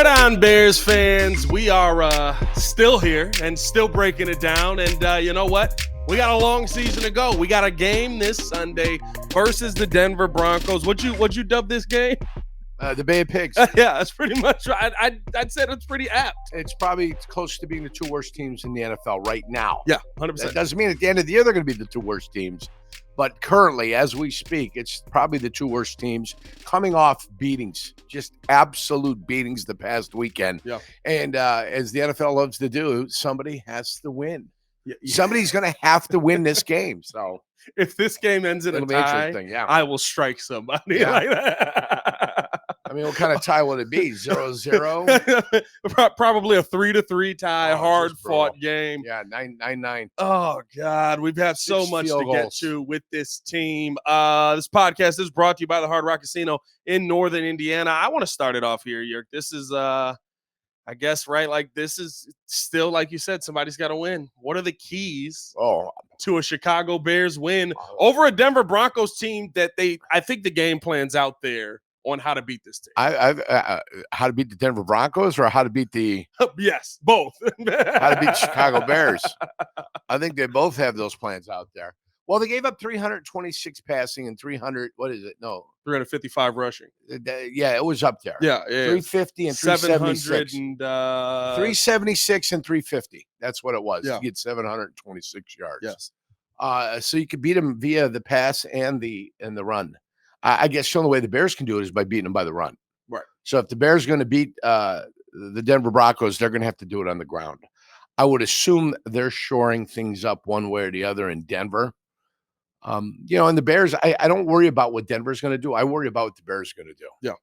Right on, Bears fans. We are still here and still breaking it down. And you know what? We got a long season to go. We got a game this Sunday versus the Denver Broncos. What'd you dub this game? The Bay of Pigs. Yeah, that's pretty much right. I'd say that's pretty apt. It's probably close to being the two worst teams in the NFL right now. Yeah, 100%. That doesn't mean at the end of the year they're going to be the two worst teams. But currently, as we speak, it's probably the two worst teams coming off beatings, just absolute beatings the past weekend. Yeah. And as the NFL loves to do, somebody has to win. Yeah. Somebody's going to have to win this game. So if this game ends in a tie, I will strike somebody like that. I mean, what kind of tie would it be? 0-0? Probably a 3-3 tie, hard-fought game. Yeah, 9-9. Oh, God. We've had so much to get to with this team. This podcast is brought to you by the Hard Rock Casino in Northern Indiana. I want to start it off here, Jurk. This is, I guess, right? Like, this is still, like you said, somebody's got to win. What are the keys to a Chicago Bears win over a Denver Broncos team that I think the game plan's out there on how to beat this team? How to beat the Denver Broncos or how to beat the yes, both. How to beat the Chicago Bears. I think they both have those plans out there. Well, they gave up 326 passing and 355 rushing. Yeah, it was up there. Yeah. 350 and 376. 376 and 350. That's what it was. Yeah. You get 726 yards. Yes. So you could beat them via the pass and the run. I guess the only way the Bears can do it is by beating them by the run. Right. So if the Bears are going to beat the Denver Broncos, they're going to have to do it on the ground. I would assume they're shoring things up one way or the other in Denver. And the Bears, I don't worry about what Denver's going to do. I worry about what the Bears are going to do. Yeah.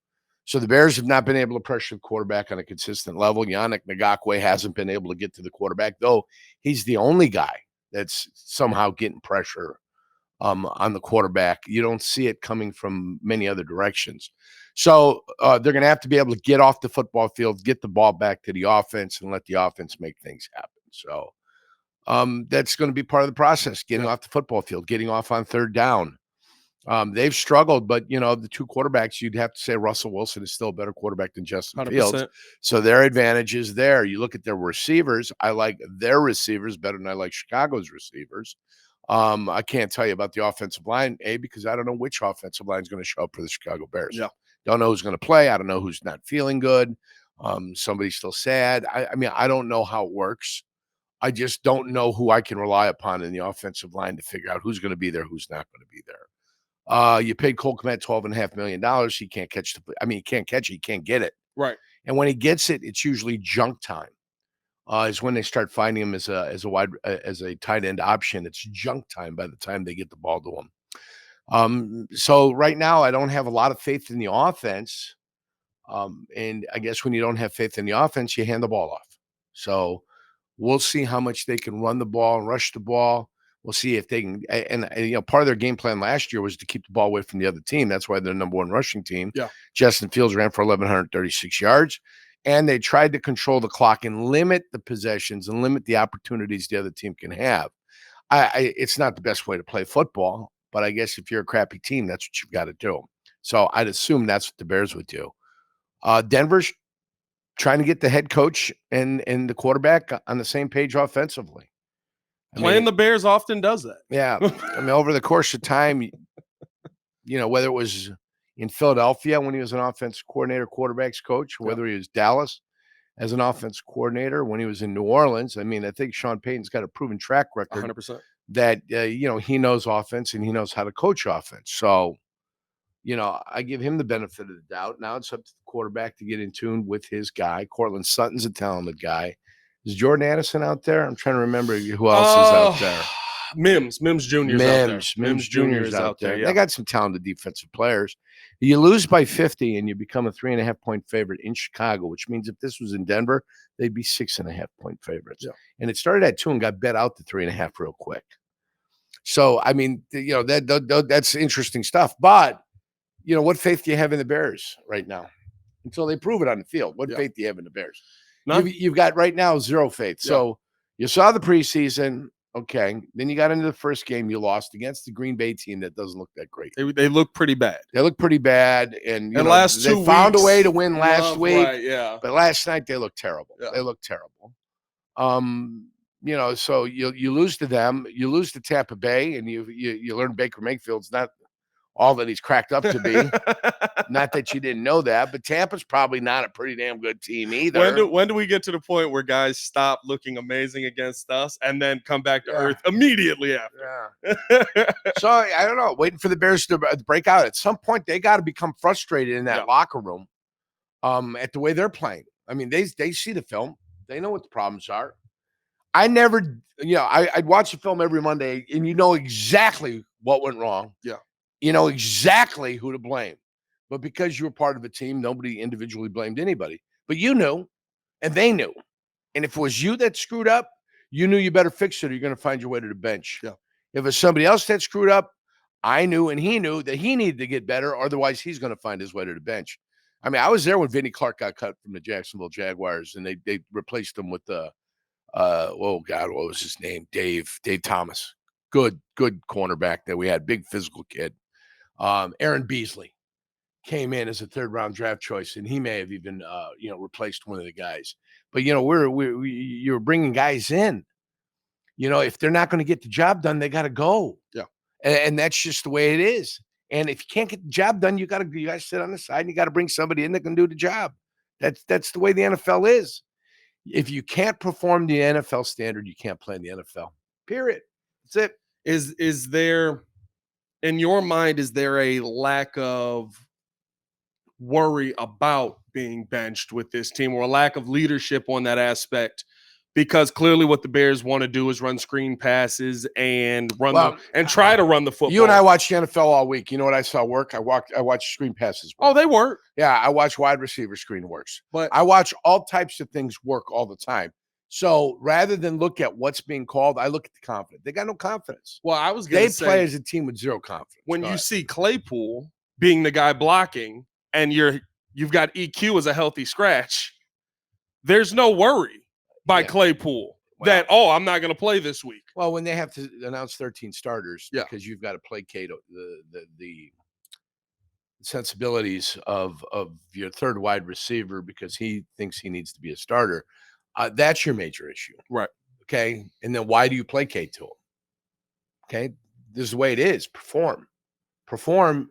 So the Bears have not been able to pressure the quarterback on a consistent level. Yannick Ngakoue hasn't been able to get to the quarterback, though he's the only guy that's somehow getting pressure on the quarterback. You don't see it coming from many other directions. So they're going to have to be able to get off the football field, get the ball back to the offense, and let the offense make things happen. So that's going to be part of the process, getting off the football field, getting off on third down. They've struggled, but, the two quarterbacks, you'd have to say Russell Wilson is still a better quarterback than Justin 100%. Fields. So their advantage is there. You look at their receivers. I like their receivers better than I like Chicago's receivers. I can't tell you about the offensive line, because I don't know which offensive line is going to show up for the Chicago Bears. Yeah. Don't know who's going to play. I don't know who's not feeling good. Somebody's still sad. I mean, I don't know how it works. I just don't know who I can rely upon in the offensive line to figure out who's going to be there, who's not going to be there. You paid Cole Kmet $12.5 million. He can't catch he can't catch it. He can't get it. Right. And when he gets it, it's usually junk time. Is when they start finding him as a tight end option. It's junk time by the time they get the ball to him. So right now I don't have a lot of faith in the offense. And I guess when you don't have faith in the offense, you hand the ball off. So we'll see how much they can run the ball and rush the ball. We'll see if they can. And part of their game plan last year was to keep the ball away from the other team. That's why they're the number one rushing team. Yeah. Justin Fields ran for 1,136 yards. And they tried to control the clock and limit the possessions and limit the opportunities the other team can have. It's not the best way to play football, but I guess if you're a crappy team, that's what you've got to do. So I'd assume that's what the Bears would do. Denver's trying to get the head coach and the quarterback on the same page offensively. Playing the Bears often does that. Yeah. I mean, over the course of time, whether it was in Philadelphia when he was an offensive coordinator, quarterbacks coach, whether he was Dallas as an offensive coordinator, when he was in New Orleans. I mean, I think Sean Payton's got a proven track record 100%. That, he knows offense and he knows how to coach offense. So, I give him the benefit of the doubt. Now it's up to the quarterback to get in tune with his guy. Cortland Sutton's a talented guy. Is Jordan Addison out there? I'm trying to remember who else is out there. Mims Jr. is out there. Yeah. They got some talented defensive players. You lose by 50 and you become a 3.5-point favorite in Chicago, which means if this was in Denver, they'd be 6.5-point favorites. Yeah. And it started at 2 and got bet out to 3.5 real quick. So, I mean, that's interesting stuff. But, what faith do you have in the Bears right now? Until they prove it on the field. What faith do you have in the Bears? You've got right now 0 faith. Yeah. So you saw the preseason. Okay. Then you got into the first game you lost against the Green Bay team that doesn't look that great. They look pretty bad. They look pretty bad. And, you know, last they 2 found weeks, a way to win last week. Right, yeah. But last night they looked terrible. Yeah. They looked terrible. You know, so you lose to them. You lose to Tampa Bay, and you learn Baker Mayfield's not all that he's cracked up to be. Not that you didn't know that, but Tampa's probably not a pretty damn good team either. When do we get to the point where guys stop looking amazing against us and then come back to earth immediately after? Yeah. So I don't know. Waiting for the Bears to break out. At some point, they got to become frustrated in that locker room at the way they're playing. I mean, they see the film. They know what the problems are. I never, you know, I'd watch the film every Monday, and you know exactly what went wrong. Yeah. You know exactly who to blame. But because you were part of a team, nobody individually blamed anybody. But you knew, and they knew. And if it was you that screwed up, you knew you better fix it or you're going to find your way to the bench. Yeah. If it's somebody else that screwed up, I knew and he knew that he needed to get better, otherwise he's going to find his way to the bench. I mean, I was there when Vinnie Clark got cut from the Jacksonville Jaguars, and they replaced him with oh God, what was his name? Dave Thomas. Good cornerback that we had, big physical kid. Aaron Beasley came in as a 3rd-round draft choice, and he may have even replaced one of the guys. But you know, you're bringing guys in. You know, if they're not going to get the job done, they got to go. Yeah, and that's just the way it is. And if you can't get the job done, you got to sit on the side and you got to bring somebody in that can do the job. That's the way the NFL is. If you can't perform the NFL standard, you can't play in the NFL. Period. That's it. Is there, in your mind, is there a lack of worry about being benched with this team, or a lack of leadership on that aspect? Because clearly what the Bears want to do is run screen passes and try to run the football. You and I watched the NFL all week. You know what I saw work? I watched screen passes work. Oh, they work. Yeah, I watch wide receiver screen works. But I watch all types of things work all the time. So rather than look at what's being called, I look at the confidence. They got no confidence. Well, I was going to say, they play as a team with zero confidence. When you see Claypool being the guy blocking and you've got EQ as a healthy scratch, there's no worry by Claypool that, I'm not going to play this week. Well, when they have to announce 13 starters because you've got to placate the sensibilities of your 3rd wide receiver because he thinks he needs to be a starter, that's your major issue. Right. Okay. And then why do you placate to him? Okay. This is the way it is. Perform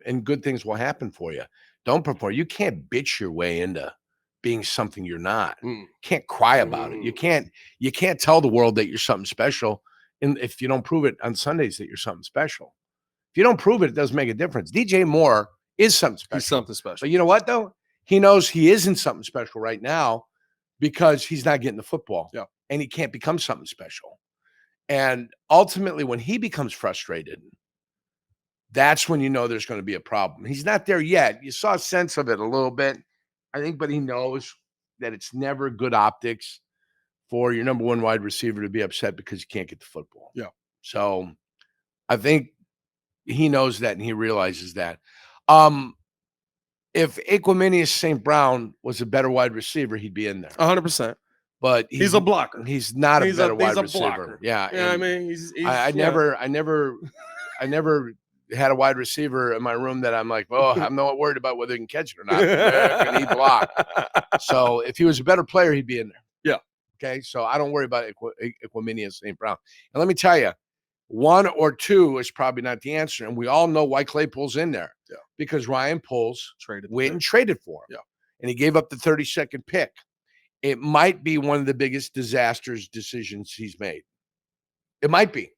and good things will happen for you. Don't perform. You can't bitch your way into being something you're not. Can't cry about it. You can't tell the world that you're something special, and if you don't prove it on Sundays that you're something special. If you don't prove it, it doesn't make a difference. DJ Moore is something special. He's something special. But you know what though? He knows he isn't something special right now because he's not getting the football. Yeah. And he can't become something special. And ultimately when he becomes frustrated, that's when you know there's going to be a problem. He's not there yet. You saw a sense of it a little bit, I think, but he knows that it's never good optics for your number 1 wide receiver to be upset because you can't get the football. Yeah. So I think he knows that and he realizes that. If Equanimeous St. Brown was a better wide receiver, he'd be in there. 100%. But he's a blocker. He's not a better wide receiver. Blocker. Yeah. Yeah, I mean, I never had a wide receiver in my room that I'm like, I'm not worried about whether he can catch it or not. Can he block? So if he was a better player, he'd be in there. Yeah. Okay. So I don't worry about Equanimeous St. Brown. And let me tell you, 1 or 2 is probably not the answer. And we all know why Claypool's in there. Yeah. Because Ryan Poles went and traded for him. Yeah. And he gave up the 32nd pick. It might be one of the biggest decisions he's made. It might be.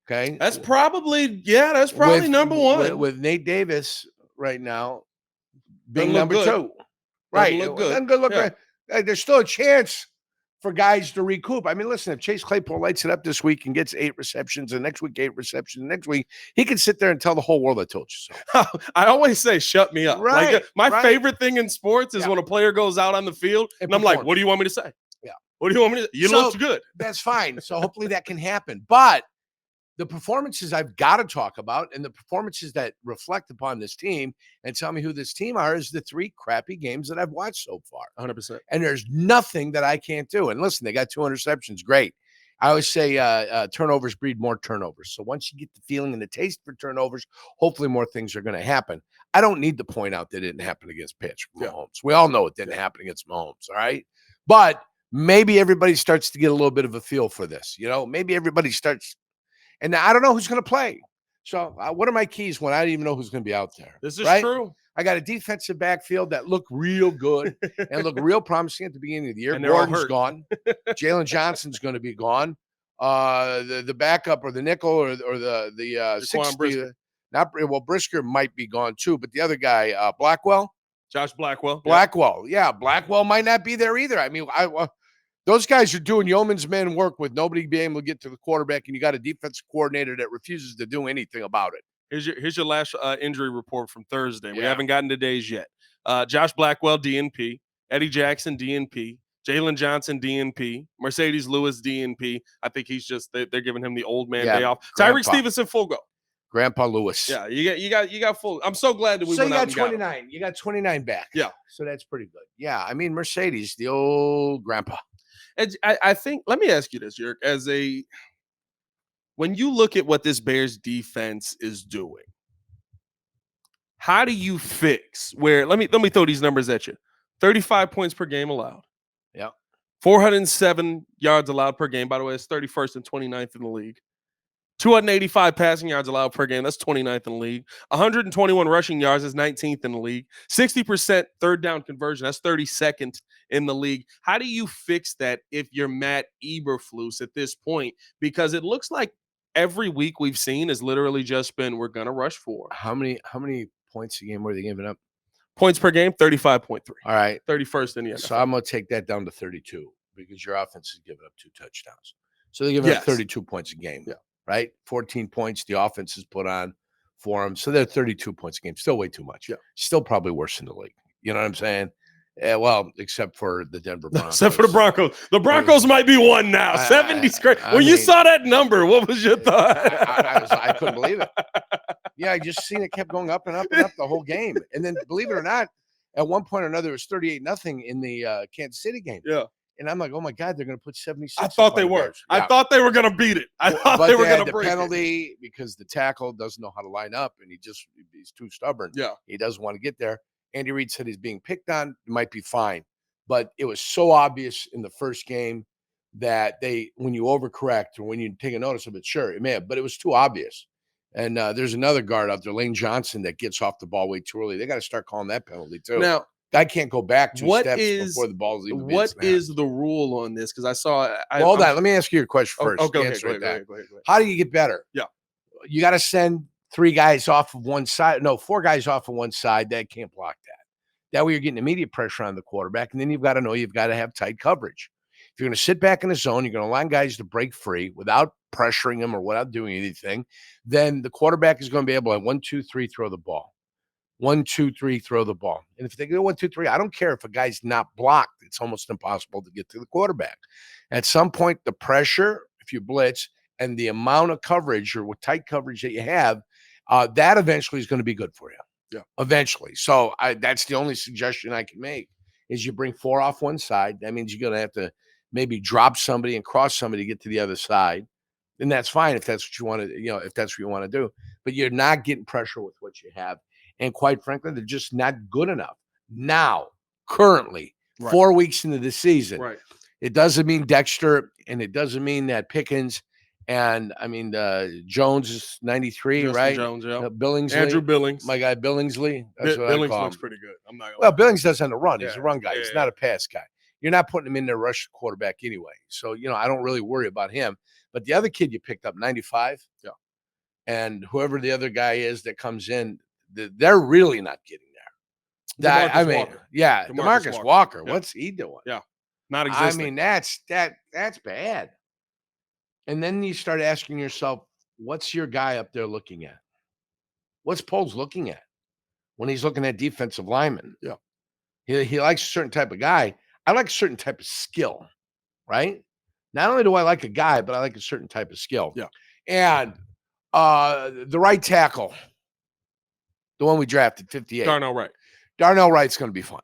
Okay. That's probably number 1. With Nate Davis right now being number good. 2. Right. Look good. Good look. Yeah. There's still a chance for guys to recoup. I mean, listen, if Chase Claypool lights it up this week and gets 8 receptions, and next week 8 receptions, and next week he can sit there and tell the whole world I told you so. I always say, shut me up. Right. Like, my favorite thing in sports is when a player goes out on the field and I'm like, what do you want me to say? Yeah. What do you want me to say? You looked good. That's fine. So hopefully that can happen. But the performances I've got to talk about and the performances that reflect upon this team and tell me who this team are is the 3 crappy games that I've watched so far. 100%. And there's nothing that I can't do. And listen, they got 2 interceptions. Great. I always say turnovers breed more turnovers. So once you get the feeling and the taste for turnovers, hopefully more things are going to happen. I don't need to point out that it didn't happen against Mahomes. We all know it didn't happen against Mahomes, all right? But maybe everybody starts to get a little bit of a feel for this. Maybe everybody starts, and I don't know who's going to play. So what are my keys when I don't even know who's going to be out there? This is true. I got a defensive backfield that looked real good and looked real promising at the beginning of the year. And Gordon's gone. Jalen Johnson's going to be gone. The backup or the nickel or the 60. Brisker. Brisker might be gone too, but the other guy, Blackwell. Josh Blackwell. Blackwell. Yeah, Blackwell might not be there either. I mean, those guys are doing yeoman's men work with nobody being able to get to the quarterback, and you got a defensive coordinator that refuses to do anything about it. Here's your last injury report from Thursday. We haven't gotten to days yet. Josh Blackwell, DNP. Eddie Jackson, DNP. Jalen Johnson, DNP. Mercedes Lewis, DNP. I think he's just they're giving him the old man day off. Tyreek Stevenson, full go. Grandpa Lewis. Yeah, you got full. I'm so glad that we went out and got 29. You got 29 back. Yeah. So that's pretty good. Yeah, I mean Mercedes, the old grandpa. I think. Let me ask you this, Jurk. When you look at what this Bears defense is doing, how do you fix where? Let me throw these numbers at you. 35 points per game allowed. Yeah. 407 yards allowed per game. By the way, it's 31st and 29th in the league. 285 passing yards allowed per game. That's 29th in the league. 121 rushing yards is 19th in the league. 60% third down conversion. That's 32nd in the league. How do you fix that if you're Matt Eberflus at this point? Because it looks like every week we've seen has literally just been, we're going to rush 4. How many points a game were they giving up? Points per game, 35.3. All right. 31st in the NFL. So I'm going to take that down to 32 because your offense is giving up 2 touchdowns. So they're giving up 32 points a game. Yeah. Right? 14 points the offense is put on for them. So they're 32 points a game. Still way too much. Yeah. Still probably worse in the league. You know what I'm saying? Well, except for the Denver Broncos. Except for the Broncos. The Broncos might be 1 now. 70's great. When you saw that number, what was your thought? I couldn't believe it. Yeah, I just seen it kept going up and up and up the whole game. And then, believe it or not, at one point or another, it was 38-0 in the Kansas City game. Yeah. And I'm like, oh my God, they're going to put 76. I thought they were. Yeah. I thought they were going to beat it. I thought they were going to break the penalty because the tackle doesn't know how to line up and he's too stubborn. Yeah. He doesn't want to get there. Andy Reid said he's being picked on. It might be fine. But it was so obvious in the first game that when you overcorrect or when you take a notice of it, sure, it may have, but it was too obvious. And there's another guard out there, Lane Johnson, that gets off the ball way too early. They got to start calling that penalty too. Now, guy can't go back 2 steps before the ball's even being snapped. What is the rule on this? Because I saw. Hold on. Let me ask you a question first. Okay, go ahead. How do you get better? Yeah. You got to send 3 guys off of one side. No, 4 guys off of one side that can't block that. That way you're getting immediate pressure on the quarterback. And then you've got to know you've got to have tight coverage. If you're going to sit back in the zone, you're going to allow guys to break free without pressuring them or without doing anything, then the quarterback is going to be able to 1, 2, 3, throw the ball. 1, 2, 3, throw the ball. And if they go 1, 2, 3, I don't care if a guy's not blocked. It's almost impossible to get to the quarterback. At some point, the pressure, if you blitz, and the amount of coverage or tight coverage that you have, that eventually is going to be good for you. Yeah. Eventually. So that's the only suggestion I can make is you bring 4 off one side. That means you're going to have to maybe drop somebody and cross somebody to get to the other side. And that's fine if that's what you want to, if that's what you want to do. But you're not getting pressure with what you have. And quite frankly, they're just not good enough. Now, currently, 4 weeks into the season. Right. It doesn't mean Dexter, and it doesn't mean that Pickens and Jones is 93, Justin right? Jones, yeah. Billingsley. Andrew Billings. My guy Billingsley. That's what Billings I call looks him. pretty good. I'm not gonna Well, lie. Billings doesn't run. He's Yeah. a run guy. He's not a pass guy. You're not putting him in there to rush the quarterback anyway. So, I don't really worry about him. But the other kid you picked up, 95. Yeah. And whoever the other guy is that comes in, they're really not getting there. Walker. Yeah, DeMarcus Walker. Yeah. What's he doing? Yeah. Not existing. I mean, that's bad. And then you start asking yourself, what's your guy up there looking at? What's Poles looking at when he's looking at defensive linemen? Yeah. He likes a certain type of guy. I like a certain type of skill, right? Not only do I like a guy, but I like a certain type of skill. Yeah. And the right tackle, the one we drafted, 58. Darnell Wright. Darnell Wright's going to be fine.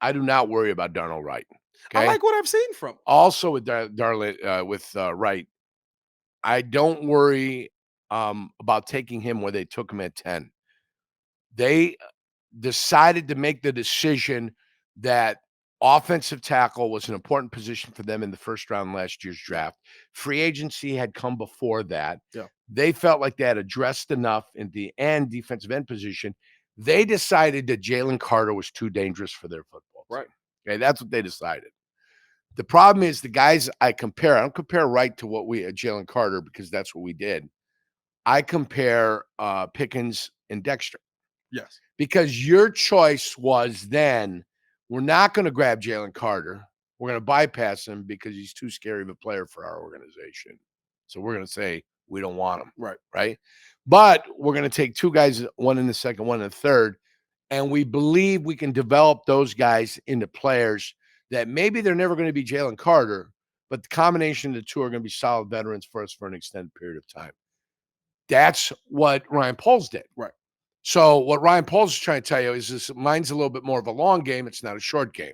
I do not worry about Darnell Wright. Okay? I like what I've seen from him. Also with Wright, I don't worry about taking him where they took him at 10. They decided to make the decision that offensive tackle was an important position for them in the first round last year's draft. Free agency had come before that. Yeah. They felt like they had addressed enough in the end defensive end position. They decided that Jalen Carter was too dangerous for their football team. Right. Okay, that's what they decided. The problem is the guys I don't compare Wright to what Jalen Carter, because that's what we did. I compare Pickens and Dexter. Yes. Because your choice was then, we're not going to grab Jalen Carter. We're going to bypass him because he's too scary of a player for our organization. So we're going to say we don't want him. Right. Right. But we're going to take two guys, one in the second, one in the third. And we believe we can develop those guys into players that maybe they're never going to be Jalen Carter, but the combination of the two are going to be solid veterans for us for an extended period of time. That's what Ryan Poles did. Right. So what Ryan Poles is trying to tell you is this: mine's a little bit more of a long game. It's not a short game.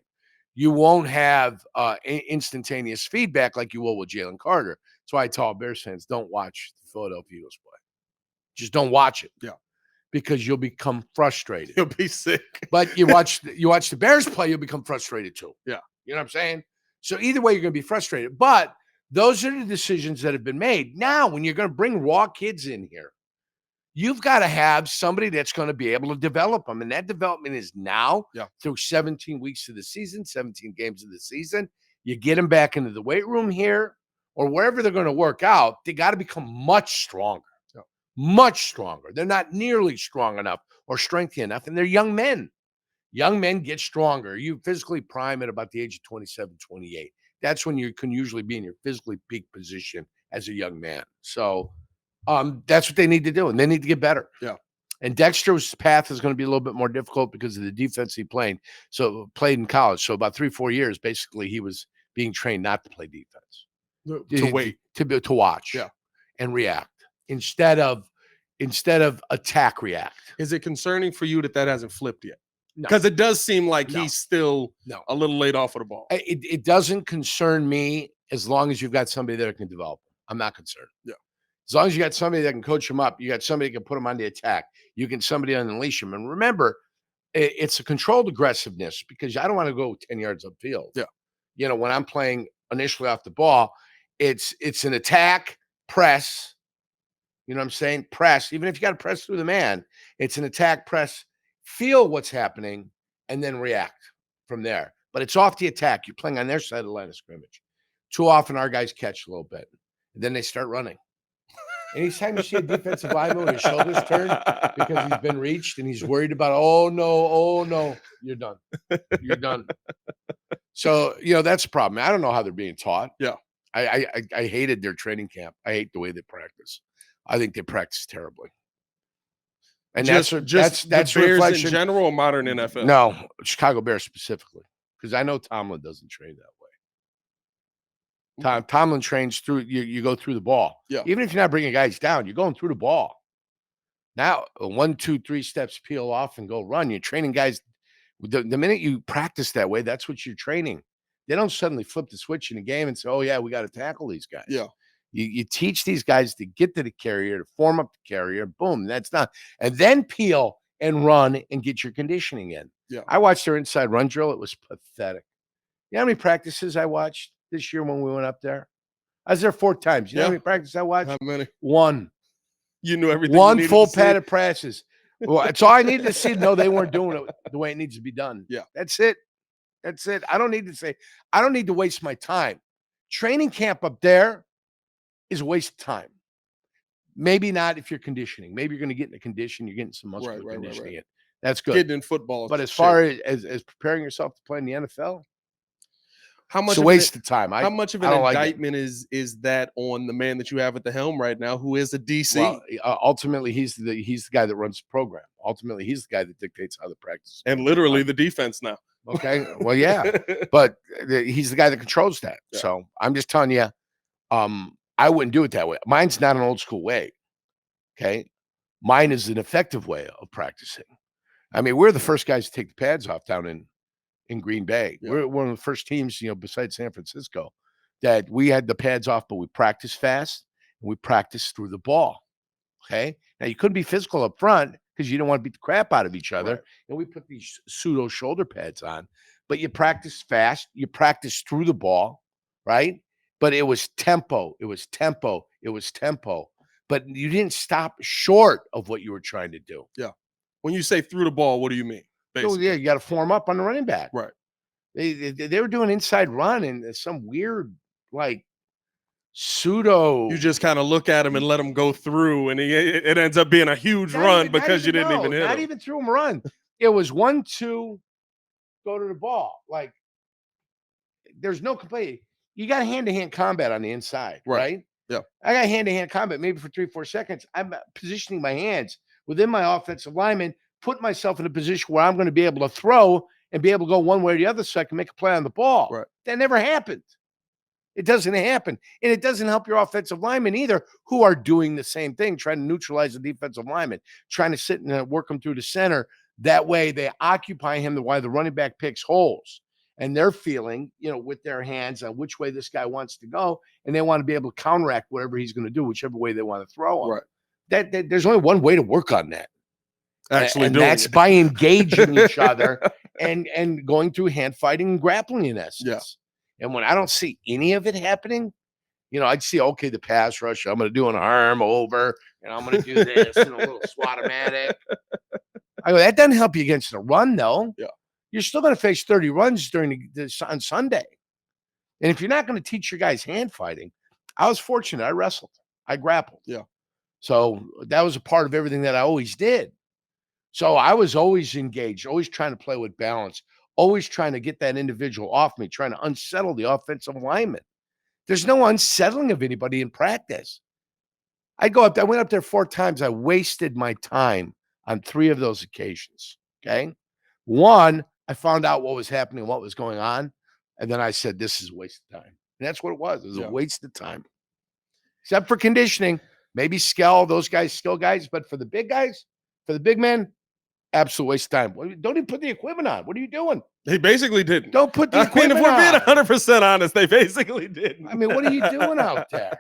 You won't have instantaneous feedback like you will with Jalen Carter. That's why I tell Bears fans, don't watch the Philadelphia Eagles play. Just don't watch it. Yeah. Because you'll become frustrated. You'll be sick. But you watch the Bears play, you'll become frustrated too. Yeah. You know what I'm saying? So either way, you're going to be frustrated. But those are the decisions that have been made. Now, when you're going to bring raw kids in here, you've got to have somebody that's going to be able to develop them. And that development is now through 17 weeks of the season, 17 games of the season. You get them back into the weight room here or wherever they're going to work out. They got to become much stronger. Much stronger. They're not nearly strong enough or strengthy enough, and they're young men. Young men get stronger. You physically prime at about the age of 27, 28. That's when you can usually be in your physically peak position as a young man. So that's what they need to do, and they need to get better. Yeah. And Dexter's path is going to be a little bit more difficult because of the defense he played in college. So about 3-4 years, basically, he was being trained not to play defense. To wait. To watch and react. Instead of attack react. Is it concerning for you that hasn't flipped yet? Because it does seem like he's still a little late off of the ball. It doesn't concern me as long as you've got somebody that can develop him. I'm not concerned. Yeah. As long as you got somebody that can coach him up, you got somebody that can put him on the attack. You can somebody unleash him. And remember, it's a controlled aggressiveness because I don't want to go 10 yards upfield. Yeah. You know, when I'm playing initially off the ball, it's an attack, press. You know what I'm saying? Press. Even if you got to press through the man, it's an attack, press, feel what's happening, and then react from there. But it's off the attack. You're playing on their side of the line of scrimmage. Too often our guys catch a little bit. And then they start running. Anytime you see a defensive lineman with his shoulders turned because he's been reached and he's worried about, oh no, you're done. You're done. So, you know, that's a problem. I don't know how they're being taught. Yeah. I hated their training camp. I hate the way they practice. I think they practice terribly. And that's Bears reflection in general or modern NFL? No, Chicago Bears specifically. Because I know Tomlin doesn't train that way. Tomlin trains through you go through the ball. Yeah. Even if you're not bringing guys down, you're going through the ball. Now, 1, 2, 3 steps peel off and go run. You're training guys. The minute you practice that way, that's what you're training. They don't suddenly flip the switch in a game and say, oh, yeah, we got to tackle these guys. Yeah. You teach these guys to get to the carrier, to form up the carrier. Boom, that's done. And then peel and run and get your conditioning in. Yeah. I watched their inside run drill. It was pathetic. You know how many practices I watched this year when we went up there? I was there 4 times. You know how many practices I watched? How many? 1. You knew everything. One full pad of practices. Well, that's all I needed to see. No, they weren't doing it the way it needs to be done. Yeah. That's it. That's it. I don't need to waste my time. Training camp up there is a waste of time. Maybe not if you're conditioning. Maybe you're going to get in a condition. You're getting some muscular conditioning in. That's good. Getting in football. But as far as preparing yourself to play in the NFL, it's a waste of time. How much of an indictment is that on the man that you have at the helm right now, who is a DC? Well, ultimately, he's the guy that runs the program. Ultimately, he's the guy that dictates how the practice. And literally the defense now. Okay. Well, yeah. But he's the guy that controls that. Yeah. So I'm just telling you, I wouldn't do it that way. Mine's not an old school way. Okay. Mine is an effective way of practicing. I mean, we're the first guys to take the pads off down in Green Bay. Yeah. We're one of the first teams, besides San Francisco, that we had the pads off, but we practiced fast and we practiced through the ball. Okay. Now you couldn't be physical up front because you don't want to beat the crap out of each other. Right. And we put these pseudo shoulder pads on, but you practice fast, you practice through the ball, right? But it was tempo, it was tempo, it was tempo. But you didn't stop short of what you were trying to do. Yeah. When you say through the ball, what do you mean? So, yeah, you got to form up on the running back. Right. They were doing inside run and some weird, like, pseudo. You just kind of look at him and let him go through, and it ends up being a huge run because you didn't even hit him. Not even through him run. It was 1-2, go to the ball. Like, there's no complaint. You got hand-to-hand combat on the inside, right? Yeah. I got hand-to-hand combat maybe for 3-4 seconds. I'm positioning my hands within my offensive lineman, put myself in a position where I'm going to be able to throw and be able to go one way or the other so I can make a play on the ball. Right. That never happened. It doesn't happen. And it doesn't help your offensive linemen either, who are doing the same thing, trying to neutralize the defensive lineman, trying to sit and work them through the center. That way they occupy him while the running back picks holes. And they're feeling, with their hands on which way this guy wants to go. And they want to be able to counteract whatever he's going to do, whichever way they want to throw him. Right. That there's only one way to work on that. Actually, and that's by engaging each other and going through hand fighting and grappling in essence. Yeah. And when I don't see any of it happening, I'd see, okay, the pass rush, I'm going to do an arm over, and I'm going to do this and a little swatomatic. I go, that doesn't help you against the run, though. Yeah. You're still going to face 30 runs on Sunday. And if you're not going to teach your guys hand fighting, I was fortunate. I wrestled. I grappled. Yeah. So that was a part of everything that I always did. So I was always engaged, always trying to play with balance, always trying to get that individual off me, trying to unsettle the offensive lineman. There's no unsettling of anybody in practice. I went up there 4 times. I wasted my time on 3 of those occasions. Okay. 1, I found out what was happening, what was going on. And then I said, this is a waste of time. And that's what it was. It was a waste of time. Except for conditioning, maybe skill guys. But for the big guys, for the big men, absolute waste of time. Don't even put the equipment on. What are you doing? He basically didn't. Don't put the equipment on. If we're being 100% honest, they basically didn't. I mean, what are you doing out there?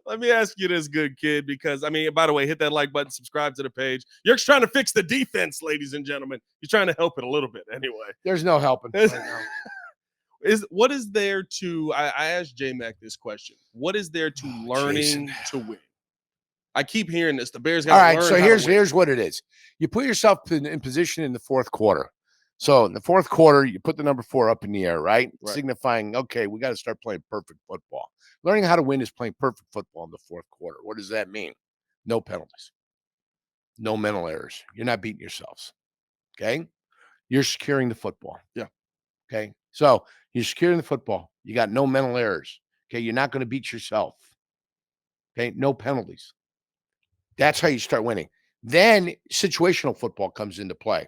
Let me ask you this, good kid, because, by the way, hit that like button, subscribe to the page. Yerk's trying to fix the defense, ladies and gentlemen. He's trying to help it a little bit anyway. There's no helping right now. What is there to – I asked J-Mac this question. What is there to learning to win? I keep hearing this. The Bears got to learn. All right, so here's what it is. You put yourself in position in the fourth quarter. So in the fourth quarter, you put the number 4 up in the air, right? Signifying, okay, we got to start playing perfect football. Learning how to win is playing perfect football in the fourth quarter. What does that mean? No penalties. No mental errors. You're not beating yourselves. Okay? You're securing the football. Yeah. Okay? So you're securing the football. You got no mental errors. Okay? You're not going to beat yourself. Okay? No penalties. That's how you start winning. Then situational football comes into play.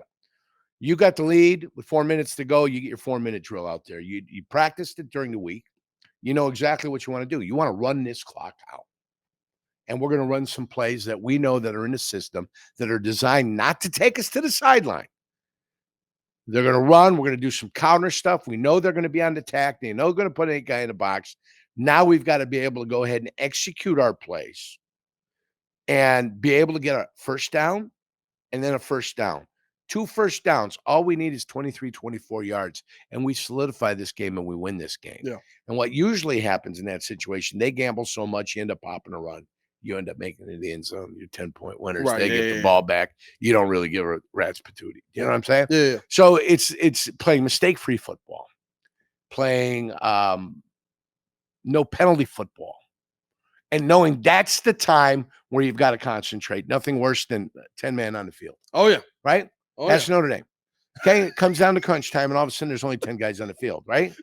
You got the lead with 4 minutes to go. You get your 4-minute drill out there. You practiced it during the week. You know exactly what you want to do. You want to run this clock out. And we're going to run some plays that we know that are in the system that are designed not to take us to the sideline. They're going to run. We're going to do some counter stuff. We know they're going to be on the attack. They know they're going to put a guy in the box. Now we've got to be able to go ahead and execute our plays and be able to get a first down and then a first down. 2 first downs. All we need is 23, 24 yards, and we solidify this game and we win this game. Yeah. And what usually happens in that situation, they gamble so much, you end up popping a run. You end up making it in the end zone. You're 10-point winners. They get the ball back. You don't really give a rat's patootie. You know what I'm saying? Yeah. So it's playing mistake-free football, playing no penalty football, and knowing that's the time where you've got to concentrate. Nothing worse than 10 men on the field. Oh, yeah. Right? That's Notre Dame. Okay, it comes down to crunch time, and all of a sudden there's only 10 guys on the field, right?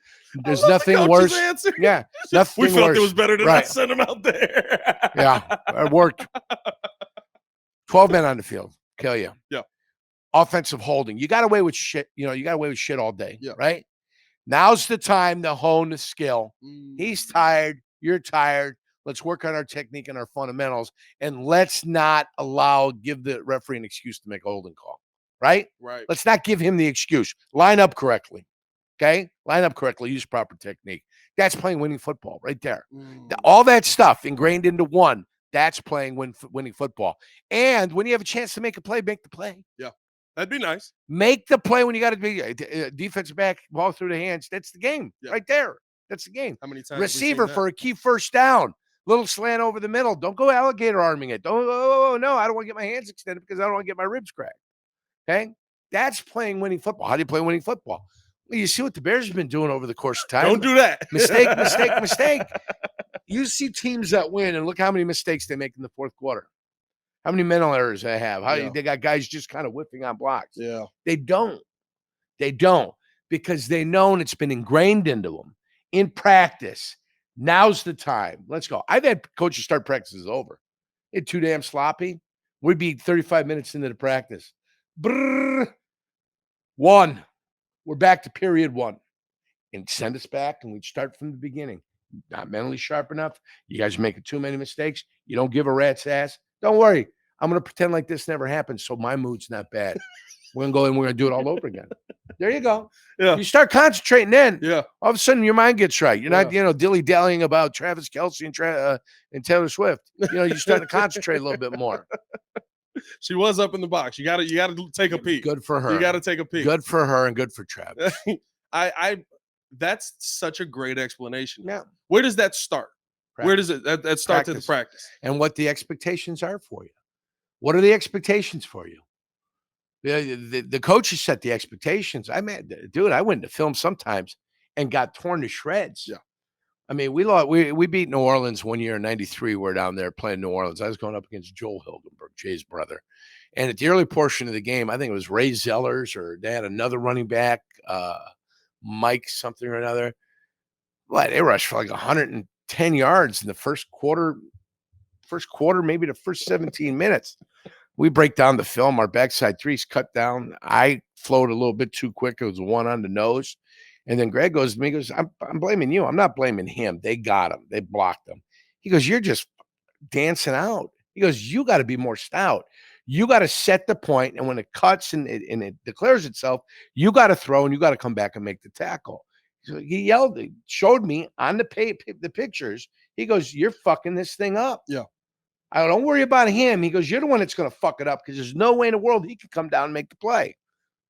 There's nothing worse. Answer. Yeah, nothing we felt worse. It was better to not send them out there. Yeah, it worked. 12 men on the field, kill you. Yeah. Offensive holding. You got away with shit. You got away with shit all day, right? Now's the time to hone the skill. He's tired. You're tired. Let's work on our technique and our fundamentals, and let's not give the referee an excuse to make a holding call. Right? Right. Let's not give him the excuse. Line up correctly. Okay? Line up correctly, use proper technique. That's playing winning football right there. All that stuff ingrained into one, that's playing winning football. And when you have a chance to make a play, make the play. Yeah, that'd be nice. Make the play when you got to be defensive back, ball through the hands. That's the game right there. That's the game. How many times receiver for a key first down. Little slant over the middle. Don't go alligator arming it. Don't. Oh, no, I don't want to get my hands extended because I don't want to get my ribs cracked. Okay? That's playing winning football. How do you play winning football? Well, you see what the Bears have been doing over the course of time. Don't do that. Mistake. You see teams that win, and look how many mistakes they make in the fourth quarter. How many mental errors they have. They got guys just kind of whiffing on blocks. Yeah. They don't. Because they know and it's been ingrained into them in practice. Now's the time. Let's go. I've had coaches start practices over. It's too damn sloppy. We'd be 35 minutes into the practice. Brrr. One. We're back to period one. And send us back, and we'd start from the beginning. Not mentally sharp enough. You guys are making too many mistakes. You don't give a rat's ass. Don't worry. I'm going to pretend like this never happened, so my mood's not bad. We're going to go and we're going to do it all over again. There you go. Yeah. You start concentrating then. Yeah. All of a sudden, your mind gets right. You're not, dilly-dallying about Travis Kelce and Taylor Swift. You start to concentrate a little bit more. She was up in the box. You got to take a peek. Good for her. You got to take a peek. Good for her and good for Travis. That's such a great explanation. Yeah. Where does that start? Practice. Where does it that starts in the practice? And what the expectations are for you. What are the expectations for you? The coaches set the expectations. I went to film sometimes and got torn to shreds. Yeah. I mean, we beat New Orleans one year in '93. We're down there playing New Orleans. I was going up against Joel Hilgenberg, Jay's brother. And at the early portion of the game, I think it was Ray Zellers, or they had another running back, Mike something or another. Well, they rushed for like 110 yards in the first quarter, maybe the first 17 minutes. We break down the film. Our backside three's cut down. I flowed a little bit too quick. It was one on the nose. And then Greg goes to me, I'm blaming you. I'm not blaming him. They got him. They blocked him. He goes, you're just dancing out. He goes, you got to be more stout. You got to set the point, and when it cuts and it declares itself, you got to throw, and you got to come back and make the tackle. So he yelled, showed me on the pictures. He goes, you're fucking this thing up. Yeah. I don't worry about him. He goes, you're the one that's going to fuck it up because there's no way in the world he could come down and make the play.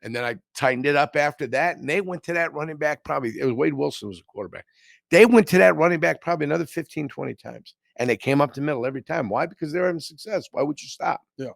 And then I tightened it up after that, and they went to that running back probably. It was Wade Wilson was a quarterback. They went to that running back probably another 15, 20 times, and they came up the middle every time. Why? Because they were having success. Why would you stop? Yeah.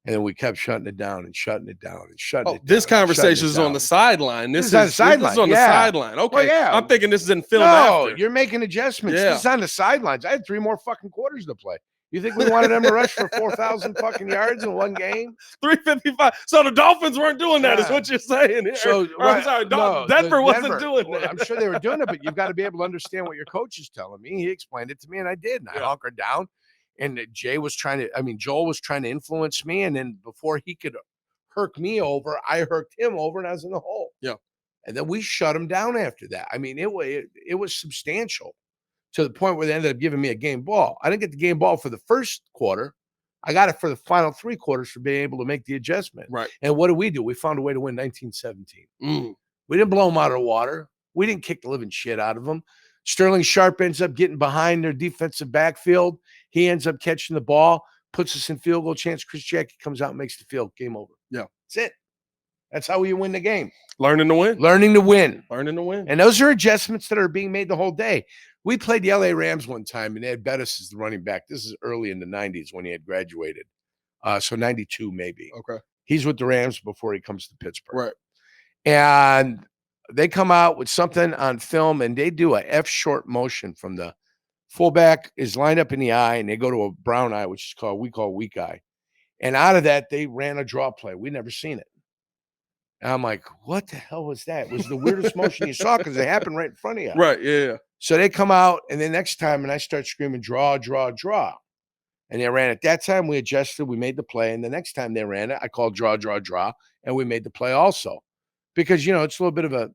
And then we kept shutting it down and shutting it down and shutting it down. This conversation is on the sideline. This is on the sideline. This is on the sideline. Okay. Well, yeah. I'm thinking this is in film No, after. you're making adjustments. Yeah. This is on the sidelines. I had 3 more fucking quarters to play. You think we wanted them to rush for 4,000 fucking yards in one game? 355. So the Dolphins weren't doing that, is what you're saying. I'm sorry, Denver wasn't doing that. I'm sure they were doing it, but you've got to be able to understand what your coach is telling me. He explained it to me, and I did. And I hunkered down. And Joel was trying to influence me. And then before he could herk me over, I herked him over, and I was in the hole. Yeah. And then we shut him down after that. I mean, it was substantial to the point where they ended up giving me a game ball. I didn't get the game ball for the first quarter. I got it for the final 3 quarters for being able to make the adjustment. Right. And what did we do? We found a way to win 19-17. We didn't blow them out of the water. We didn't kick the living shit out of them. Sterling Sharp ends up getting behind their defensive backfield. He ends up catching the ball, puts us in field goal chance. Chris Jackie comes out and makes the field. Game over. Yeah. That's it. That's how you win the game. Learning to win. Learning to win. Learning to win. And those are adjustments that are being made the whole day. We played the LA Rams one time, and they had Bettis as the running back. This is early in the 90s when he had graduated. So 92 maybe. Okay. He's with the Rams before he comes to Pittsburgh. Right. And they come out with something on film, and they do a F short motion from the fullback is lined up in the eye, and they go to a brown eye, which is we call weak eye. And out of that, they ran a draw play. We'd never seen it. And I'm like, what the hell was that? It was the weirdest motion you saw because it happened right in front of you. Right, yeah. So they come out, and then next time, and I start screaming, draw, draw, draw. And they ran it. That time we adjusted, we made the play. And the next time they ran it, I called draw, draw, draw, and we made the play also. Because, it's a little bit of a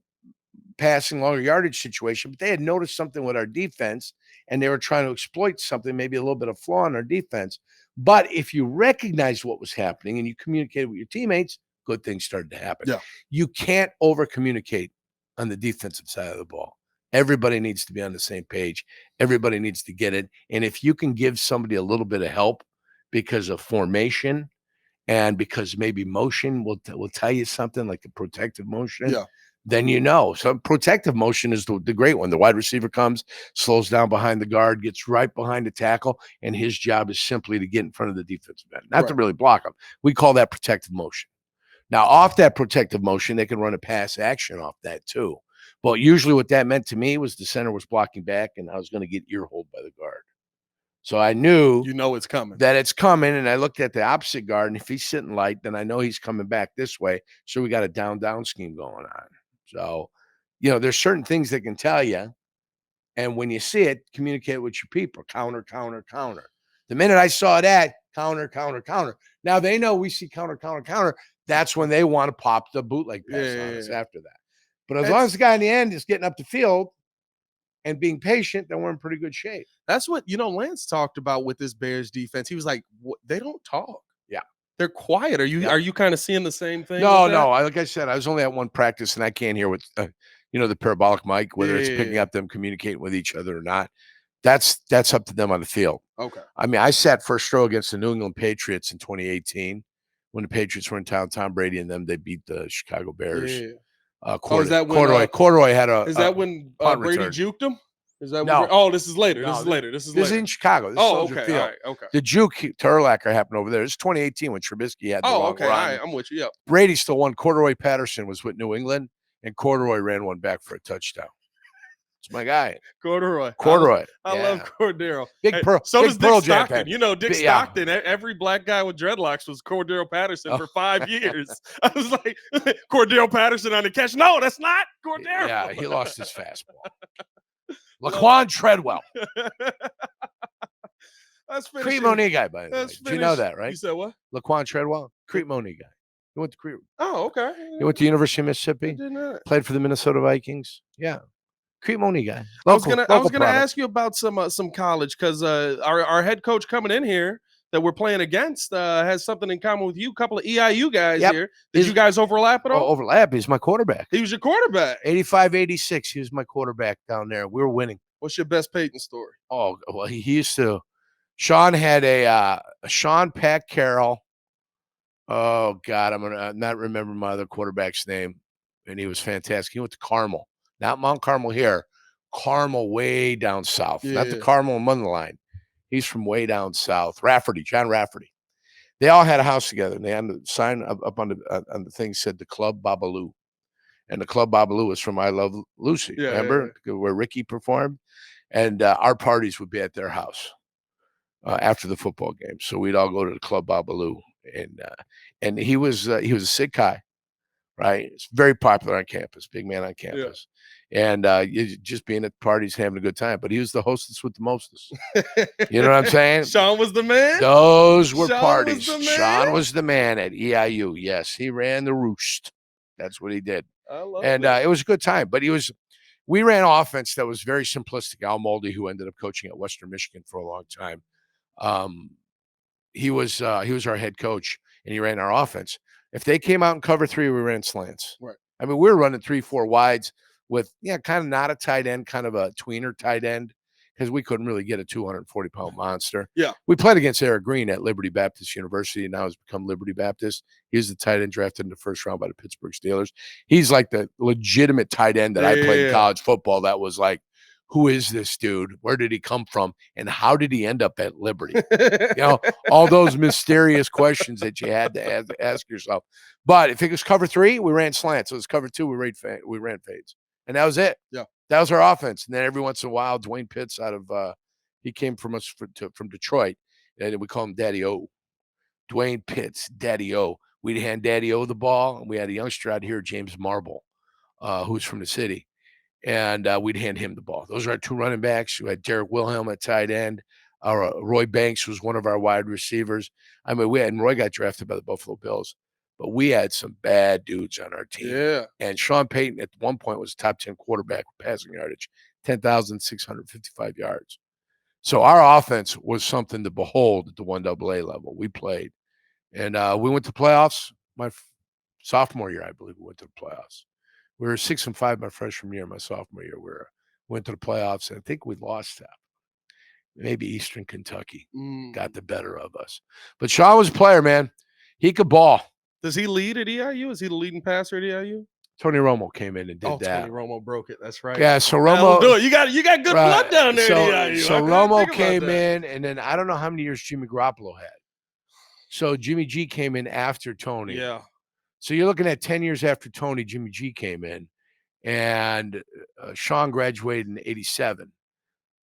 passing longer yardage situation, but they had noticed something with our defense, and they were trying to exploit something, maybe a little bit of flaw in our defense. But if you recognized what was happening and you communicated with your teammates, good things started to happen. Yeah. You can't over communicate on the defensive side of the ball. Everybody needs to be on the same page. Everybody needs to get it. And if you can give somebody a little bit of help because of formation and because maybe motion will tell you something like the protective motion, then you know. So protective motion is the great one. The wide receiver comes, slows down behind the guard, gets right behind the tackle, and his job is simply to get in front of the defensive end, not to really block them. We call that protective motion. Now, off that protective motion, they can run a pass action off that too. But usually what that meant to me was the center was blocking back and I was going to get ear-holed by the guard. So I knew it's coming. That it's coming, and I looked at the opposite guard, and if he's sitting light, then I know he's coming back this way. So we got a down scheme going on. So, there's certain things they can tell you, and when you see it, communicate with your people. Counter. The minute I saw that, counter. Now they know we see counter. That's when they want to pop the bootleg pass on us after that. But as long as the guy in the end is getting up the field and being patient, then we're in pretty good shape. That's what, Lance talked about with this Bears defense. He was like, they don't talk. Yeah. They're quiet. Are you kind of seeing the same thing? No. Like I said, I was only at one practice and I can't hear what, the parabolic mic, whether it's picking up them communicating with each other or not. That's up to them on the field. Okay. I mean, I sat first row against the New England Patriots in 2018 when the Patriots were in town. Tom Brady and them, they beat the Chicago Bears. Yeah. Is that when Corduroy had a? Is that when Brady juked him? Is that no? This is later. This is in Chicago. This okay. Field. All right. Okay. The juke Turlacher happened over there. It's 2018 when Trubisky had the long run. All right. I'm with you. Yep. Brady still won. Corduroy Patterson was with New England, and Corduroy ran one back for a touchdown. It's my guy. Corduroy. I love Cordero. Big Pearl. So does Dick Stockton. Dick Stockton. Every black guy with dreadlocks was Cordero Patterson for 5 years. I was like, Cordero Patterson on the catch. No, that's not Cordero. Yeah, he lost his fastball. Laquan Treadwell. That's Crete Monee guy, by the way. Do you know that, right? You said what? Laquan Treadwell. Crete Monee guy. He went to Crete. Oh, okay. He went to University of Mississippi. I didn't know that. Played for the Minnesota Vikings. Yeah. Crete Monee guy. I was gonna ask you about some college because our head coach coming in here that we're playing against has something in common with you. A couple of EIU guys here. Did you guys overlap at all? Overlap. He's my quarterback. He was your quarterback. 85-86. He was my quarterback down there. We were winning. What's your best Peyton story? Oh, well, he used to. Sean had a Sean Pat Carroll. Oh God, I'm gonna not remember my other quarterback's name, and he was fantastic. He went to Carmel, not Mount Carmel here. Carmel way down south, not the Carmel and Munderline. He's from way down south. John Rafferty. They all had a house together, and they had the sign up on the thing said the Club Babalu, and the Club Babalu was from I Love Lucy. Remember where Ricky performed, and our parties would be at their house after the football game. So we'd all go to the Club Babalu, and he was a sick guy, right? It's very popular on campus, big man on campus. And just being at parties, having a good time. But he was the hostess with the mostest. You know what I'm saying? Sean was the man? Those were parties. Sean was the man at EIU. Yes, he ran the roost. That's what he did. I love it was a good time. But we ran offense that was very simplistic. Al Moldy, who ended up coaching at Western Michigan for a long time, he was our head coach, and he ran our offense. If they came out in cover 3, we ran slants. Right. I mean, we were running 3-4 wides with, kind of not a tight end, kind of a tweener tight end, because we couldn't really get a 240-pound monster. Yeah. We played against Eric Green at Liberty Baptist University, and now has become Liberty Baptist. He's the tight end drafted in the first round by the Pittsburgh Steelers. He's like the legitimate tight end that I played in college football that was like, who is this dude? Where did he come from? And how did he end up at Liberty? All those mysterious questions that you had to ask yourself. But if it was cover 3, we ran slants. So it was cover 2, we ran fades. And that was it. Yeah. That was our offense. And then every once in a while, Dwayne Pitts he came from us from Detroit. And we call him Daddy O. Dwayne Pitts, Daddy O. We'd hand Daddy O the ball. And we had a youngster out here, James Marble, who's from the city. And we'd hand him the ball. Those are our 2 running backs. We had Derek Wilhelm at tight end. Roy Banks was one of our wide receivers. I mean, Roy got drafted by the Buffalo Bills, but we had some bad dudes on our team. Yeah. And Sean Payton at one point was a top 10 quarterback with passing yardage, 10,655 yards. So our offense was something to behold at the 1AA level. We played. And we went to playoffs my sophomore year, I believe we went to the playoffs. We were 6-5 my freshman year, my sophomore year. Went to the playoffs, and I think we lost that. Maybe Eastern Kentucky got the better of us. But Sean was a player, man. He could ball. Does he lead at EIU? Is he the leading passer at EIU? Tony Romo came in and did that. Tony Romo broke it. That's right. Yeah, so Romo. Do it. You got good blood down there at EIU. So Romo came in, and then I don't know how many years Jimmy Garoppolo had. So Jimmy G came in after Tony. Yeah. So you're looking at 10 years after Tony, Jimmy G came in, and Sean graduated in 87.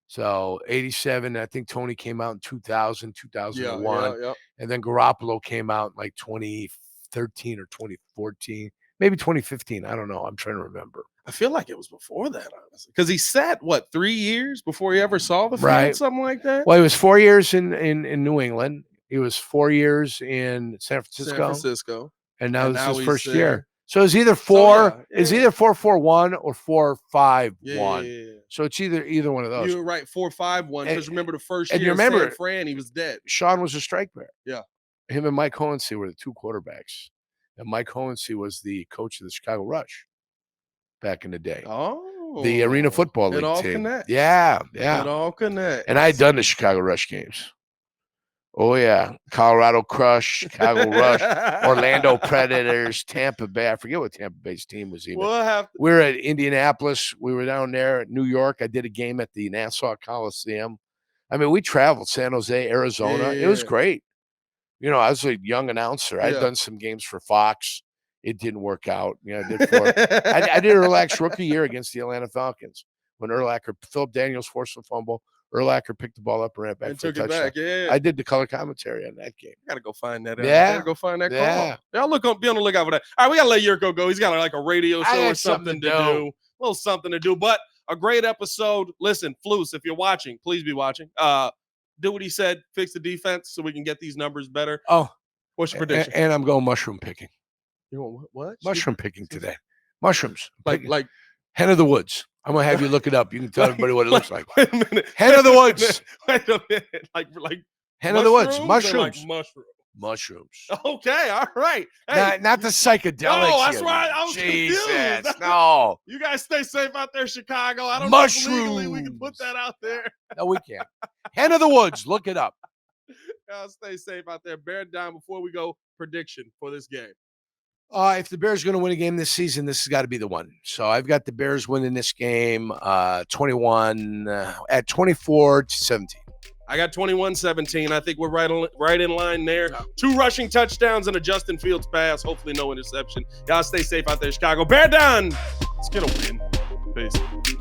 So 87, I think Tony came out in 2000, 2001. Yeah. And then Garoppolo came out in like 2013 or 2014, maybe 2015. I don't know. I'm trying to remember. I feel like it was before that, honestly. Because he sat, 3 years before he ever saw the field, right. Something like that? Well, he was 4 years in New England. He was 4 years in San Francisco. And now this is his first year. So it's either it's either 4-4-1 or 4-5-1. Yeah. So it's either one of those. You were right, 4-5-1. Because remember the first year, you remember San Fran, he was dead. Sean was a strike bear. Yeah. Him and Mike Hohensee were the two quarterbacks. And Mike Hohensee was the coach of the Chicago Rush back in the day. Oh. The Arena Football League team. It all team. connects. Yeah. It all connects. And I had done the Chicago Rush games. Oh, yeah. Colorado Crush, Chicago Rush, Orlando Predators, Tampa Bay. I forget what Tampa Bay's team was even. We were at Indianapolis. We were down there at New York. I did a game at the Nassau Coliseum. I mean, we traveled San Jose, Arizona. Yeah. It was great. You know, I was a young announcer. I'd done some games for Fox. It didn't work out. You know, I did a relaxed rookie year against the Atlanta Falcons when Philip Daniels forced a fumble. Urlacher picked the ball up and ran back and for a took touchdown. it back. Yeah. I did the color commentary on that game. Gotta go find that. Gotta go find that call. Y'all be on the lookout for that. All right, we gotta let Jurko go. He's got like a radio show or something to do. A little something to do. But a great episode. Listen, Flus, if you're watching, please be watching. Do what he said. Fix the defense so we can get these numbers better. Oh, what's your prediction? And I'm going mushroom picking. You want what? Mushroom picking today. Mushrooms. Like Hen of the Woods. I'm gonna have you look it up. You can tell everybody what it looks like. Wait a minute. Hen of the Woods. Wait a minute. Like Hen of the Woods. Mushrooms. Like mushrooms. Mushrooms. Okay. All right. Hey. Not the psychedelics. No, that's right. I was confused. No. You guys stay safe out there, Chicago. I don't Mushrooms. know if legally we can put that out there. No, we can't. Hen of the Woods. Look it up. Stay safe out there. Bear down before we go. Prediction for this game. If the Bears are going to win a game this season, this has got to be the one. So I've got the Bears winning this game 21 at 24-17. I got 21-17. I think we're right in line there. 2 rushing touchdowns and a Justin Fields pass. Hopefully no interception. Y'all stay safe out there, Chicago. Bear down. It's going to win. Peace.